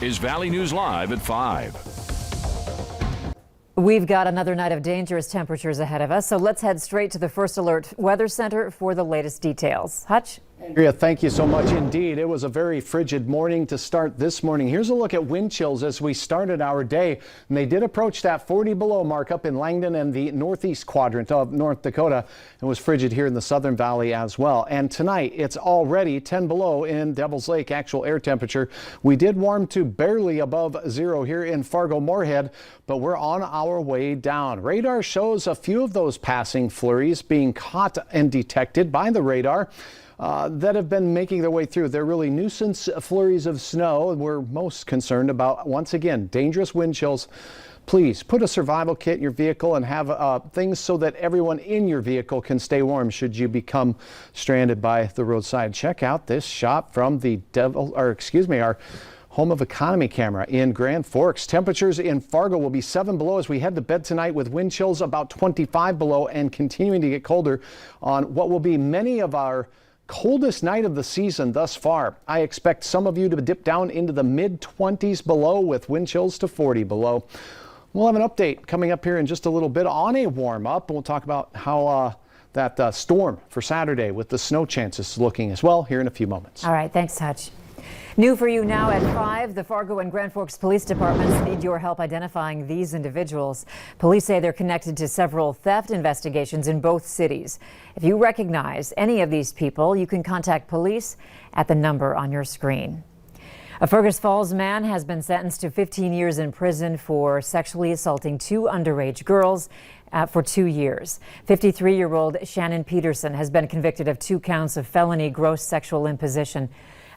is Valley News Live at 5. We've got another night of dangerous temperatures ahead of us, so let's head straight to the First Alert Weather Center for the latest details. Hutch? Andrea, thank you so much indeed. It was a very frigid morning to start this morning. Here's a look at wind chills as we started our day. And they did approach that 40 below mark up in Langdon and the northeast quadrant of North Dakota. It was frigid here in the Southern Valley as well. And tonight it's already 10 below in Devil's Lake. Actual air temperature. We did warm to barely above zero here in Fargo-Moorhead, but we're on our way down. Radar shows a few of those passing flurries being caught and detected by the radar. That have been making their way through. They're really nuisance flurries of snow. We're most concerned about, once again, dangerous wind chills. Please put a survival kit in your vehicle and have things so that everyone in your vehicle can stay warm should you become stranded by the roadside. Check out this shot from the our home of economy camera in Grand Forks. Temperatures in Fargo will be 7 below as we head to bed tonight with wind chills about 25 below and continuing to get colder on what will be many of our coldest night of the season thus far. I expect some of you to dip down into the mid-20s below with wind chills to 40 below. We'll have an update coming up here in just a little bit on a warm up. We'll talk about how that storm for Saturday with the snow chances looking as well here in a few moments. All right, thanks, Hutch. New for you now at 5, the Fargo and Grand Forks police departments need your help identifying these individuals. Police say they're connected to several theft investigations in both cities. If you recognize any of these people, you can contact police at the number on your screen. A Fergus Falls man has been sentenced to 15 years in prison for sexually assaulting 2 underage girls for 2 years. 53-year-old Shannon Peterson has been convicted of 2 counts of felony gross sexual imposition.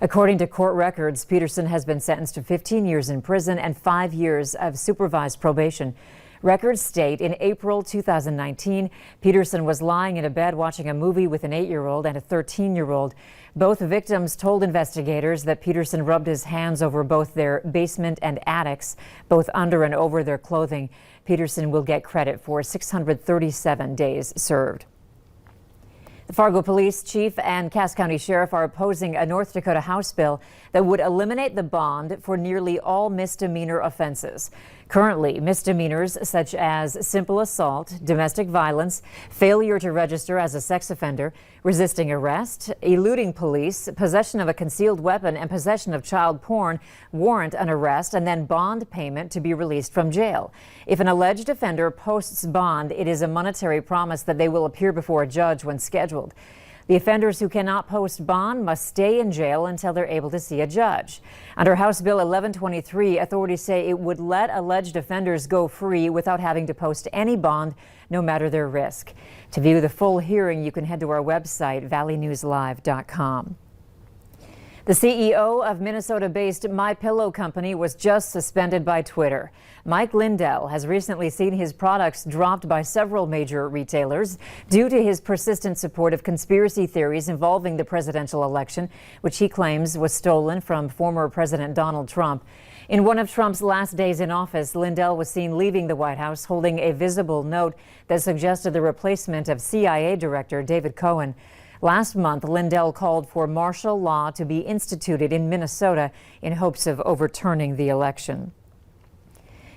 According to court records, Peterson has been sentenced to 15 years in prison and 5 years of supervised probation. Records state in April 2019, Peterson was lying in a bed watching a movie with an 8-year-old and a 13-year-old. Both victims told investigators that Peterson rubbed his hands over both their basement and attics, both under and over their clothing. Peterson will get credit for 637 days served. The Fargo Police Chief and Cass County Sheriff are opposing a North Dakota House bill that would eliminate the bond for nearly all misdemeanor offenses. Currently, misdemeanors such as simple assault, domestic violence, failure to register as a sex offender, resisting arrest, eluding police, possession of a concealed weapon, and possession of child porn warrant an arrest and then bond payment to be released from jail. If an alleged offender posts bond, it is a monetary promise that they will appear before a judge when scheduled. The offenders who cannot post bond must stay in jail until they're able to see a judge. Under House Bill 1123, authorities say it would let alleged offenders go free without having to post any bond, no matter their risk. To view the full hearing, you can head to our website, valleynewslive.com. The CEO of Minnesota-based MyPillow Company was just suspended by Twitter. Mike Lindell has recently seen his products dropped by several major retailers due to his persistent support of conspiracy theories involving the presidential election, which he claims was stolen from former President Donald Trump. In one of Trump's last days in office, Lindell was seen leaving the White House holding a visible note that suggested the replacement of CIA Director David Cohen. Last month, Lindell called for martial law to be instituted in Minnesota in hopes of overturning the election.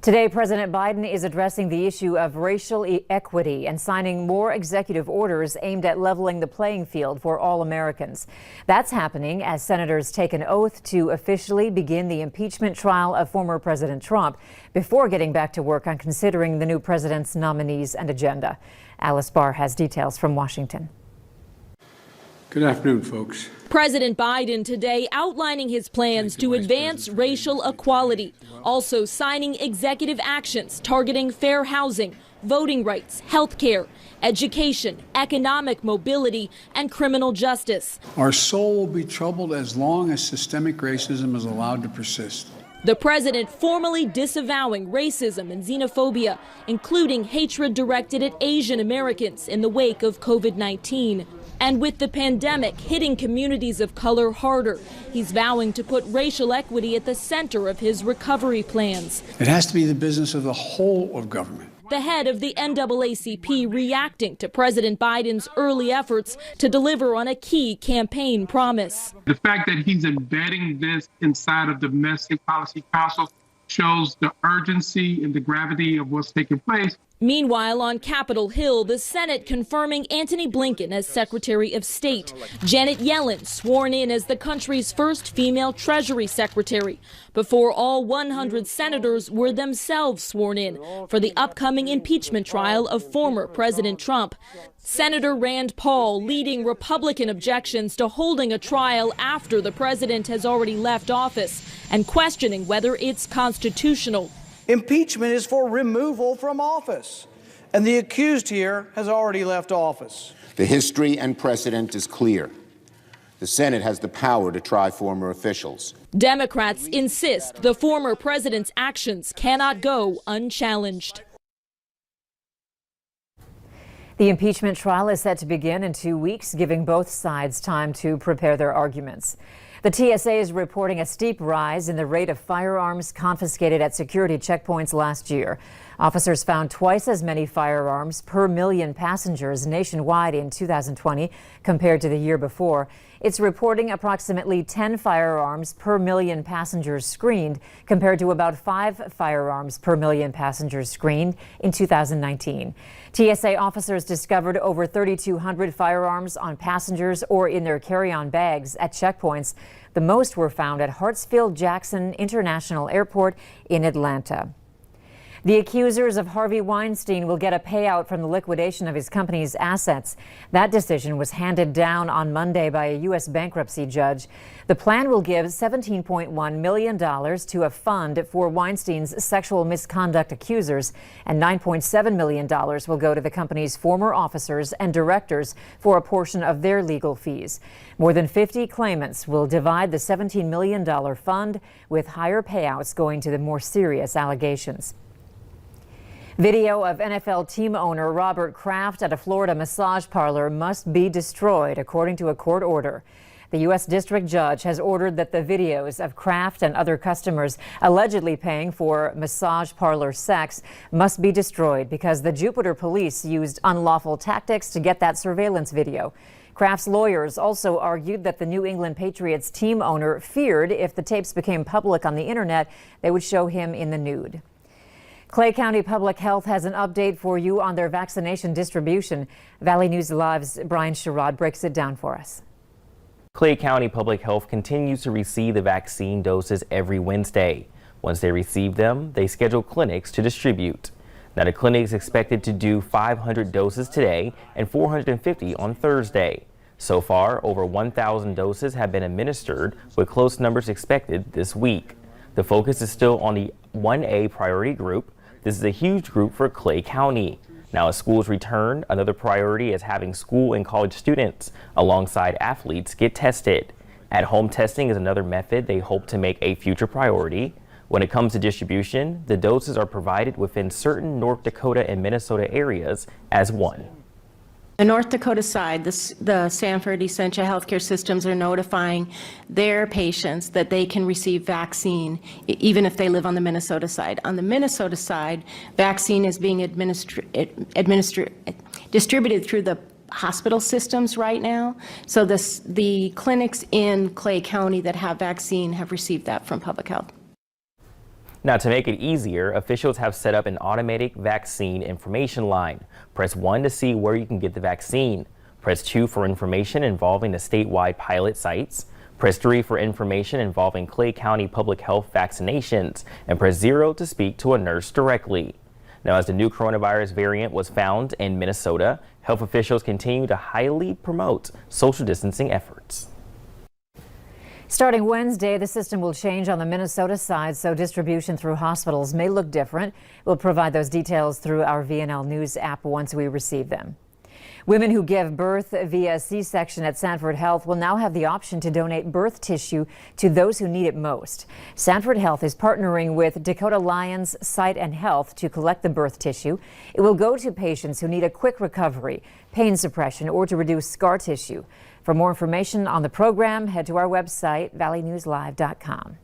Today, President Biden is addressing the issue of racial equity and signing more executive orders aimed at leveling the playing field for all Americans. That's happening as senators take an oath to officially begin the impeachment trial of former President Trump before getting back to work on considering the new president's nominees and agenda. Alice Barr has details from Washington. Good afternoon, folks. President Biden today outlining his plans to advance racial equality, also signing executive actions targeting fair housing, voting rights, health care, education, economic mobility, and criminal justice. Our soul will be troubled as long as systemic racism is allowed to persist. The president formally disavowing racism and xenophobia, including hatred directed at Asian Americans in the wake of COVID-19. And with the pandemic hitting communities of color harder, he's vowing to put racial equity at the center of his recovery plans. It has to be the business of the whole of government. the head of the NAACP reacting to President Biden's early efforts to deliver on a key campaign promise. The fact that he's embedding this inside of the Domestic Policy Council shows the urgency and the gravity of what's taking place. Meanwhile, on Capitol Hill, the Senate confirming Antony Blinken as Secretary of State. Janet Yellen sworn in as the country's first female Treasury Secretary before all 100 senators were themselves sworn in for the upcoming impeachment trial of former President Trump. Senator Rand Paul leading Republican objections to holding a trial after the president has already left office and questioning whether it's constitutional. Impeachment is for removal from office, and the accused here has already left office. The history and precedent is clear. The Senate has the power to try former officials. Democrats insist the former president's actions cannot go unchallenged. The impeachment trial is set to begin in 2 weeks, giving both sides time to prepare their arguments. The TSA is reporting a steep rise in the rate of firearms confiscated at security checkpoints last year. Officers found twice as many firearms per million passengers nationwide in 2020 compared to the year before. It's reporting approximately 10 firearms per million passengers screened compared to about 5 firearms per million passengers screened in 2019. TSA officers discovered over 3,200 firearms on passengers or in their carry-on bags at checkpoints. The most were found at Hartsfield-Jackson International Airport in Atlanta. The accusers of Harvey Weinstein will get a payout from the liquidation of his company's assets. That decision was handed down on Monday by a U.S. bankruptcy judge. The plan will give $17.1 million to a fund for Weinstein's sexual misconduct accusers, and $9.7 million will go to the company's former officers and directors for a portion of their legal fees. More than 50 claimants will divide the $17 million fund, with higher payouts going to the more serious allegations. Video of NFL team owner Robert Kraft at a Florida massage parlor must be destroyed, according to a court order. The U.S. District Judge has ordered that the videos of Kraft and other customers allegedly paying for massage parlor sex must be destroyed because the Jupiter police used unlawful tactics to get that surveillance video. Kraft's lawyers also argued that the New England Patriots team owner feared if the tapes became public on the internet, they would show him in the nude. Clay County Public Health has an update for you on their vaccination distribution. Valley News Live's Brian Sherrod breaks it down for us. Clay County Public Health continues to receive the vaccine doses every Wednesday. Once they receive them, they schedule clinics to distribute. Now, the clinic is expected to do 500 doses today and 450 on Thursday. So far, over 1,000 doses have been administered, with close numbers expected this week. The focus is still on the 1A priority group. This is a huge group for Clay County. Now, as schools return, another priority is having school and college students alongside athletes get tested. At-home testing is another method they hope to make a future priority. When it comes to distribution, the doses are provided within certain North Dakota and Minnesota areas as one. The North Dakota side, the Sanford Essentia Healthcare Systems are notifying their patients that they can receive vaccine even if they live on the Minnesota side. On the Minnesota side, vaccine is being distributed through the hospital systems right now. So the clinics in Clay County that have vaccine have received that from public health. Now, to make it easier, officials have set up an automatic vaccine information line. Press 1 to see where you can get the vaccine. Press 2 for information involving the statewide pilot sites. Press 3 for information involving Clay County Public Health vaccinations. And press 0 to speak to a nurse directly. Now, as the new coronavirus variant was found in Minnesota, health officials continue to highly promote social distancing efforts. Starting Wednesday, the system will change on the Minnesota side, so distribution through hospitals may look different. We'll provide those details through our VNL News app once we receive them. Women who give birth via C-section at Sanford Health will now have the option to donate birth tissue to those who need it most. Sanford Health is partnering with Dakota Lions Sight and Health to collect the birth tissue. It will go to patients who need a quick recovery, pain suppression, or to reduce scar tissue. For more information on the program, head to our website, valleynewslive.com.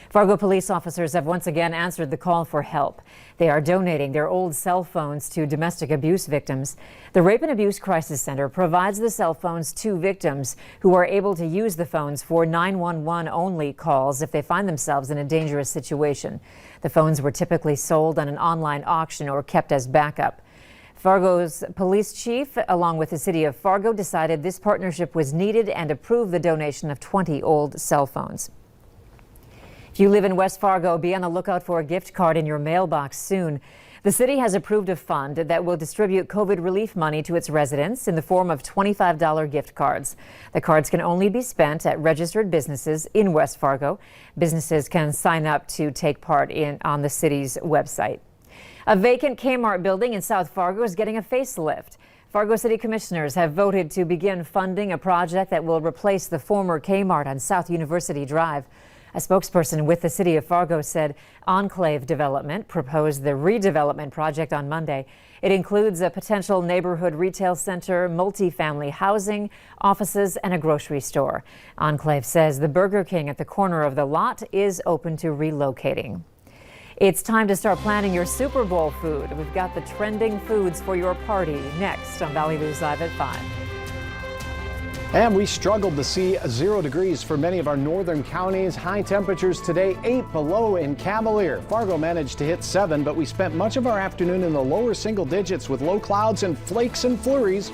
Fargo police officers have once again answered the call for help. They are donating their old cell phones to domestic abuse victims. The Rape and Abuse Crisis Center provides the cell phones to victims who are able to use the phones for 911 only calls if they find themselves in a dangerous situation. The phones were typically sold on an online auction or kept as backup. Fargo's police chief, along with the city of Fargo, decided this partnership was needed and approved the donation of 20 old cell phones. If you live in West Fargo, be on the lookout for a gift card in your mailbox soon. The city has approved a fund that will distribute COVID relief money to its residents in the form of $25 gift cards. The cards can only be spent at registered businesses in West Fargo. Businesses can sign up to take part on the city's website. A vacant Kmart building in South Fargo is getting a facelift. Fargo City Commissioners have voted to begin funding a project that will replace the former Kmart on South University Drive. A spokesperson with the city of Fargo said Enclave Development proposed the redevelopment project on Monday. It includes a potential neighborhood retail center, multifamily housing, offices, and a grocery store. Enclave says the Burger King at the corner of the lot is open to relocating. It's time to start planning your Super Bowl food. We've got the trending foods for your party next on Valley News Live at 5. And we struggled to see 0 degrees for many of our northern counties. High temperatures today, 8 below in Cavalier. Fargo managed to hit 7, but we spent much of our afternoon in the lower single digits with low clouds and flakes and flurries.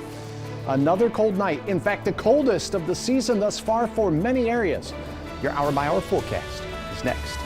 Another cold night. In fact, the coldest of the season thus far for many areas. Your hour-by-hour forecast is next.